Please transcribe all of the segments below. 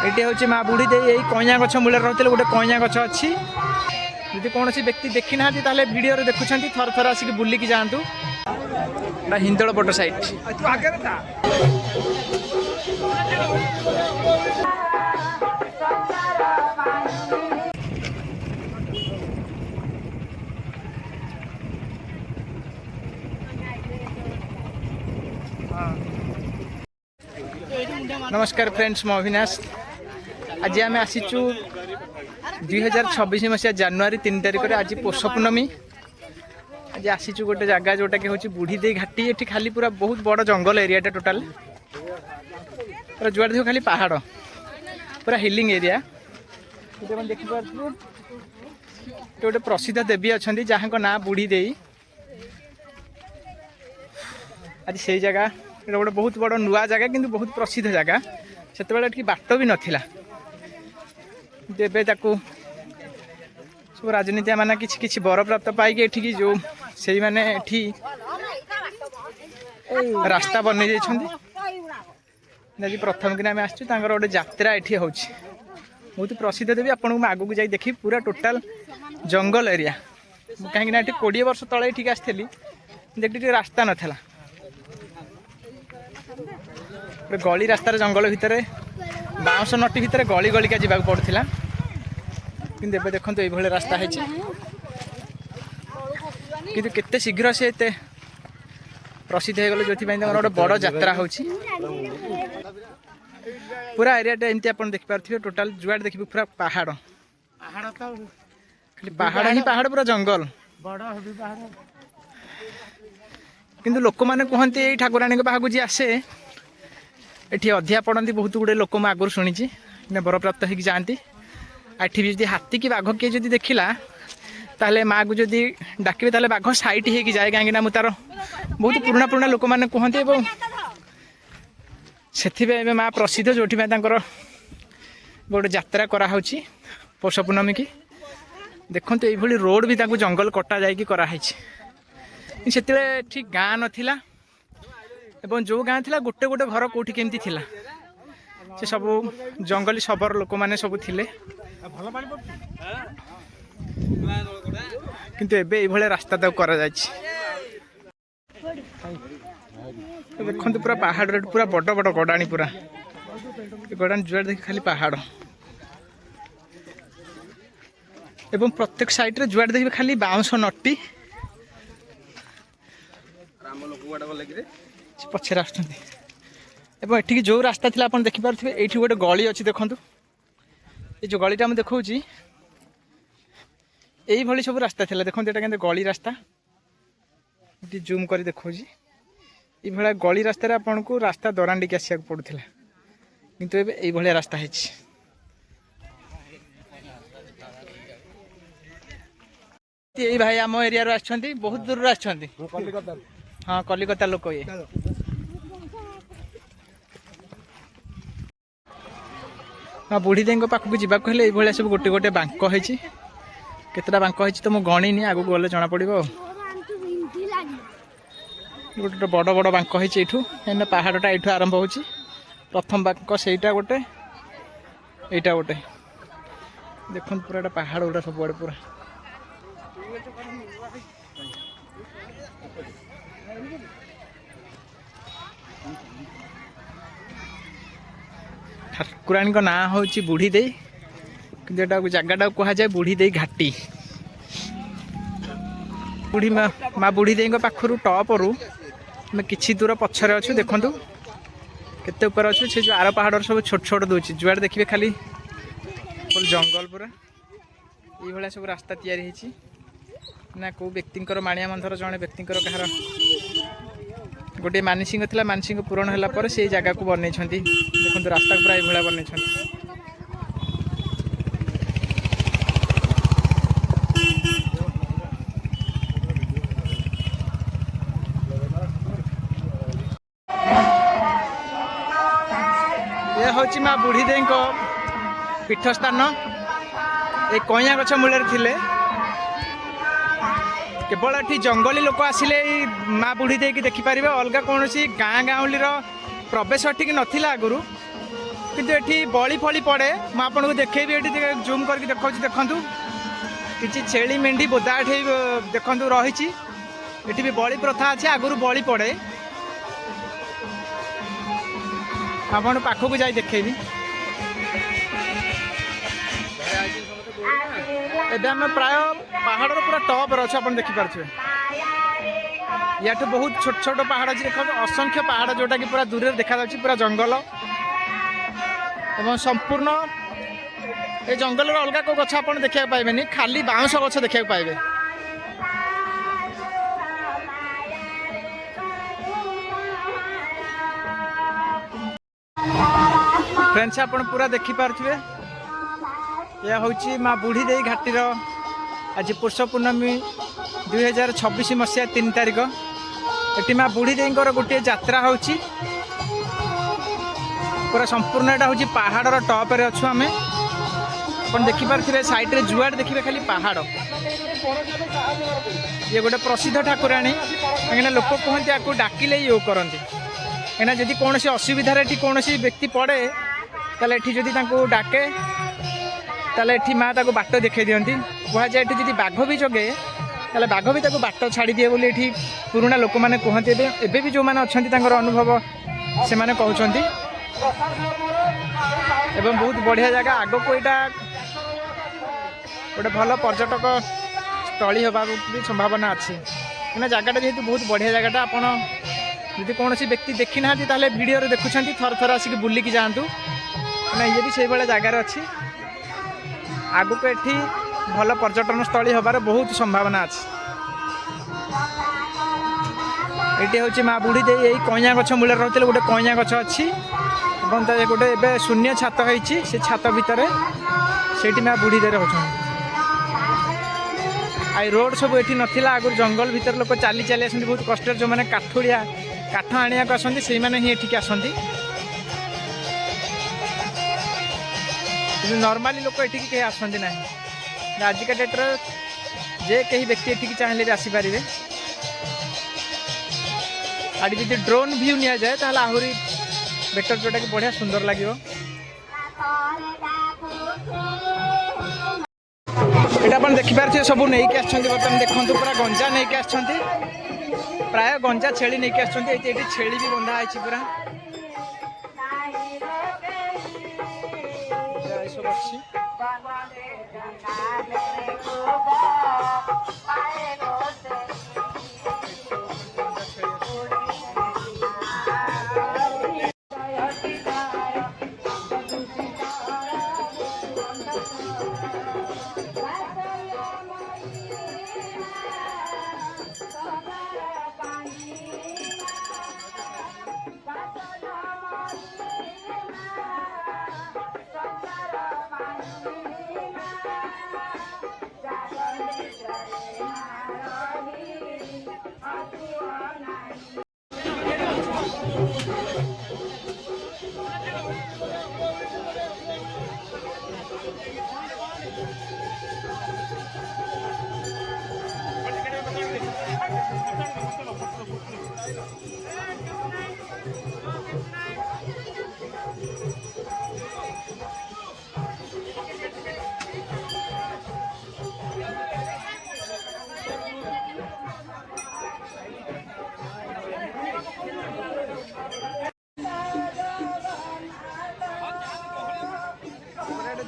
ये हूँ माँ बुढ़ी दे यही कईया गछ मूल रही गोटे कईया गछ अच्छी जदि कौन व्यक्ति देखी ना भिडियो देखुं थर थर आसिक बुलिकी जातु हिंदोल पट साइड नमस्कार फ्रेंड्स मो अविनाश आज आम आसीचु 2026 मसीहा जनवरी 3 तारिख में आज पोष पूर्णमी आज आसीचु गोटे जगह जोटा कि हूँ बुढ़ी दे घाटी ये खाली पूरा बहुत बड़ जंगल एरिया टोटाल पूरा जुआड़ देखो खाली पहाड़ पूरा हिलिंग एरिया देखिए गोटे प्रसिद्ध देवी अच्छा जहाँ ना बुढ़ी दे आज से जगह गोटे बहुत बड़ नुआ जगह किंतु बहुत प्रसिद्ध जगह से बाट भी नाला सब राजनीति माने किसी बर प्राप्त पाई जो से माने रास्ता बन आज प्रथम कि आम आसचु गोटे यात्रा ये हूँ बहुत प्रसिद्ध देवी आपको आगू जा देखी पूरा टोटाल जंगल एरिया कहीं 20 वर्ष तले ठीक आसती देखिए रास्ता नाला गली रास्तार जंगल भितर बाउंश नटी भितर गली गलिका जावाक पड़ूला कि देखो ये रास्ता है कि केते शीघ्र से प्रसिद्ध हो गले जो गोटे बड़ यात्रा हो पूरा एरियाटा एमती आप देखिपे टोटाल जुआड़ देखिए पूरा पहाड़ खाली पहाड़ ही पहाड़ पूरा जंगल किंतु लोक मैंने कहते ठाकुराणी पाखक जी आसे ये अधिया पड़ती बहुत गुड़े लोक मैं आगुरी शुणी बर प्राप्त हो जाती एठी भी हाथी की बाघ किए जब देखला ताले माँ को जदि डाकिबे ताले बाघ साइट हो जाए कहीं तार बहुत पुराना पुराना लोक मैंने कहते से माँ प्रसिद्ध जो गोटे यात्रा कराऊँच पौष पूर्णमी की देखो ये रोड भी जंगल कटा जाकि कराई से ठीक गाँ नाला एवं जो गाँ थी गोटे गोटे घर कौटी केमती थिला से सब जंगली शबर लोक मैंने सब थिले किंतु एबे ये रास्ता तक करा देखो पूरा पहाड़ पूरा बड़ बड़ गड़ाणी पूरा गड़ाणी जुआड़ देखिए खाली पहाड़ एवं प्रत्येक साइड रे जुआड़ देखिए खाली बाउंश नटी पछे आठी जो रास्ता थी आप देखिपे ये गोटे गली अच्छी देखु ये जो गलीटा मुझे देखा यही सब रास्ता थी देखो ये गली रास्ता ये जूम कर देखा ये गली रास्तार आपन को रास्ता दरांडी आसा पड़ूला किंतु ये रास्ता है यही भाई आम एरिया बहुत दूर हाँ कलिकता लोक ये हाँ बुढ़ी देवी पाखक जावाक हेल्ले ये सब गोटे गोटे बांक है केतटा बांक है तो मुझे गणिनी आगू गले जना पड़ो गोटे बड़ बड़ बांक है ये पहाड़टा ये आरंभ हो प्रथम बांक से गोटे यहाँ गोटे देखो पूरा पहाड़ गुड़ा सब पूरा ठाकुराणी ना हूँ बुढ़ी दे कि जगटा कह जाए बुढ़ी दे घाटी बुढ़ी माँ बुढ़ी दे पाखर टप रू कि दूर पछरे अच्छे देखु केते ऊपर अच्छे से जो आर पहाड़ सब छोट छोट दूसरी जुआड़ देखिए खाली जंगल पूरा ये सब रास्ता तैयारी ना कौ व्यक्ति माणिया मंथर जड़े व्यक्ति कहार गोटे मानसिंह था मानसिंह पूरण होगापर से जगह को बनई देखो रास्ता पूरा ये बनई ये हूँ माँ बुढ़ी दे पीठस्थान ये कईया गछ मूल थे केवल ये जंगली लोक आसिले माँ बुढ़ी देकी देखिपारे अलग कौन गाँ गाँवली प्रवेश ठीक नाला आगुरी किंतु एठी बळी फळी पड़े मु आपको देखी एठी जूम करके देखा देखु किसी छेली मेंढी बोदा एठी देखु रही एठी भी बळी प्रथा अच्छे आगुरी बळी पड़े आपन पाखक जाई देखेबी एबे हम प्राय पहाड़ पूरा टॉप रे अच्छे देखी पारे या बहुत छोट छोट पहाड़ अच्छे देखो असंख्य पहाड़ जोटा कि पूरा दूर देखा पूरा जंगल एवं संपूर्ण ये जंगल अलग को गछ आप देखा पाइबेनी खाली बाउंस गछ देखा पाइबे। फ्रेंड्स आप पूरा देखी पारे यह हूँ माँ बुढ़ी दे घाटीर आज पुष पूर्णमी 2026 मसीहा 3 तारिख ये माँ बुढ़ी दे गोटे यात्रा हो पूरा संपूर्ण यहाँ हूँ पहाड़ टॉप रे अच्छु आम आप देखिपे साइड रे जुआड़ देखिए खाली पहाड़ ये गोटे प्रसिद्ध ठाकुराणी कहीं लोक कहते आपको डाकिले ये करती कहीं जदि कौन असुविधार कौन व्यक्ति पड़े ताले जदि डाके ताले माँ ताको बाट देखे दिखती कह जाए जदि बाघ भी जगे ताले बाघ भी ताको बाट छाड़ी दिए बोली एठी पुराना लोक मैंने कहते एबे भी जो मैंने अच्छा अनुभव से मैंने कहते एवं बहुत बढ़िया जगह आग को यहाँ गोटे भल पर्यटक स्थली होगा भी संभावना अच्छी कहीं जगटा जेहतु बहुत बढ़िया जगटा आपड़ यदि कौन व्यक्ति देखी ना वीडियो देखुं थर थर आसिक बुलिकी जातु कहीं ये भी से भाया जगार अच्छी आग को ये भल पर्यटन स्थली होबार बहुत संभावना अच्छी। ये हूँ माँ बुढ़ी दे यही कईया गछ मूल रही गोटे कईया गछ अच्छी गोटे एवं शून्य छात होती से छात भितर से माँ बुढ़ी दे होती आई रोड सब ये नाला आगुरी जंगल भितर लोक चली चली आसती बहुत कष्ट जो मैंने काठुड़िया काठ आने को आसती से मैंने ही एठिक आसती नॉर्मली लोक ये कहीं आसती ना आजिका डेट्रे जे कहीं व्यक्ति ये चाहिए भी आसीपारे आड़ी जी ड्रोन व्यू नि जाए तो आहरी बेटर जोटा कि बढ़िया सुंदर लगे। यहाँ आप देखिपारे सब नहीं बर्तमान देखो पूरा गंजा नहीं आसछंती प्राय गंजा छेली नहीं आसछंती छेली भी बंधा है पूरा सब अच्छी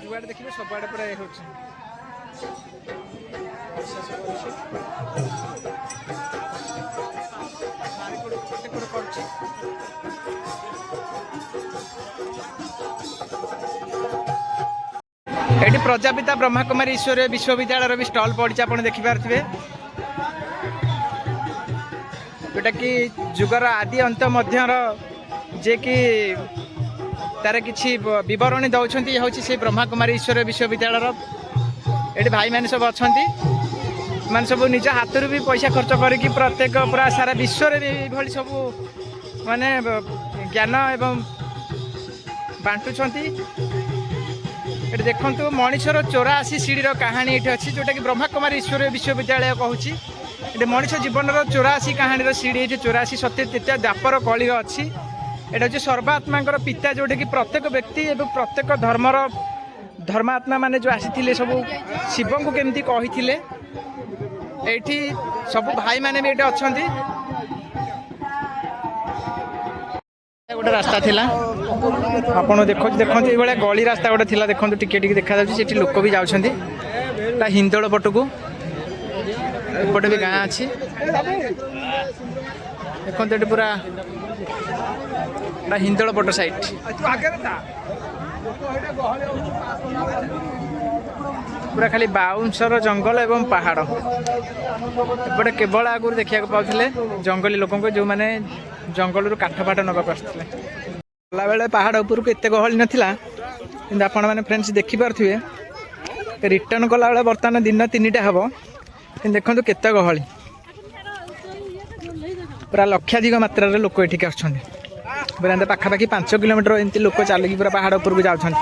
जुआड़ देखिए सब आड़े पूरा हो ये प्रजापिता ब्रह्माकुमारी ईश्वरीय विश्वविद्यालय भी स्टल पड़ी आप देखिपे जोटा कि जुगर आदि अंत मध्यर जे कि तार किसी बरणी दौरान ये हूँ से ब्रह्माकुमारी ईश्वरीय विश्वविद्यालय ये भाई मैंने सब अच्छा मैंने सब निज हाथ भी पैसा खर्च करके प्रत्येक पूरा सारा विश्व में सब माने ज्ञान एवं बांटुंट ये देखु मनीषर 84 सीढ़ी कहानी ये अच्छी जोटा कि ब्रह्माकुमारी ईश्वरीय विश्वविद्यालय कहूँ ये मनीष जीवन 84 कहानी सीढ़ी ये 84 सत्य तृतीय द्वापर कली अच्छी এটা হচ্ছে সর্বাত্মাଙ୍କର ପିତା ଯୋଉଠିକି ପ୍ରତ୍ୟେକ ବ୍ୟକ୍ତି ଏବଂ ପ୍ରତ୍ୟେକ ଧର୍ମର ଧର୍ମାତ୍ମା ମାନେ ଯେଉଁ ଆସିଥିଲେ ସବୁ ଶିବଙ୍କୁ କେମିତି କହିଥିଲେ ଏଇଠି ସବୁ ଭାଇମାନେ ବି ଏଠି ଅଛନ୍ତି। ଗୋଟେ ରାସ୍ତା ଥିଲା ଆପଣ ଦେଖନ୍ତୁ ଏଇଭଳିଆ ଗଳି ରାସ୍ତା ଗୋଟେ ଥିଲା ଦେଖନ୍ତୁ ଟିକେ ଟିକେ ଦେଖାଯାଉଛି ସେଠି ଲୋକ ବି ଯାଉଛନ୍ତି ତା ହିନ୍ଦୋଳ ପଟକୁ ଏପଟେ ବି ଗାଁ ଅଛି ଦେଖନ୍ତୁ ଏଠି ପୁରା ହିନ୍ଦୋଳ ପଟ ସାଇଟ୍ ପୁରା ଖାଲି ବାଉଁଶର ଜଙ୍ଗଲ ଏବଂ ପାହାଡ଼ ଏପଟେ କେବଳ ଆଗରୁ ଦେଖିବାକୁ ପାଉଥିଲେ ଜଙ୍ଗଲୀ ଲୋକଙ୍କୁ ଯେଉଁମାନେ ଜଙ୍ଗଲରୁ କାଠ ଫାଟ ନେବାକୁ ଆସିଥିଲେ। ଗଲାବେଳେ ପାହାଡ଼ ଉପରକୁ ଏତେ ଗହଳି ନଥିଲା କିନ୍ତୁ ଆପଣମାନେ ଫ୍ରେଣ୍ଡସ୍ ଦେଖିପାରୁଥିବେ ରିଟର୍ଣ୍ଣ କଲାବେଳେ ବର୍ତ୍ତମାନ ଦିନ 3ଟା ହେବ କିନ୍ତୁ ଦେଖନ୍ତୁ କେତେ ଗହଳି ପୁରା ଲକ୍ଷାଧିକ ମାତ୍ରାରେ ଲୋକ ଏଠିକି ଆସୁଛନ୍ତି ପୁରା ପାଖାପାଖି 5 କିଲୋମିଟର ଏମିତି ଲୋକ ଚାଲିକି ପୁରା ପାହାଡ଼ ଉପରକୁ ଯାଉଛନ୍ତି।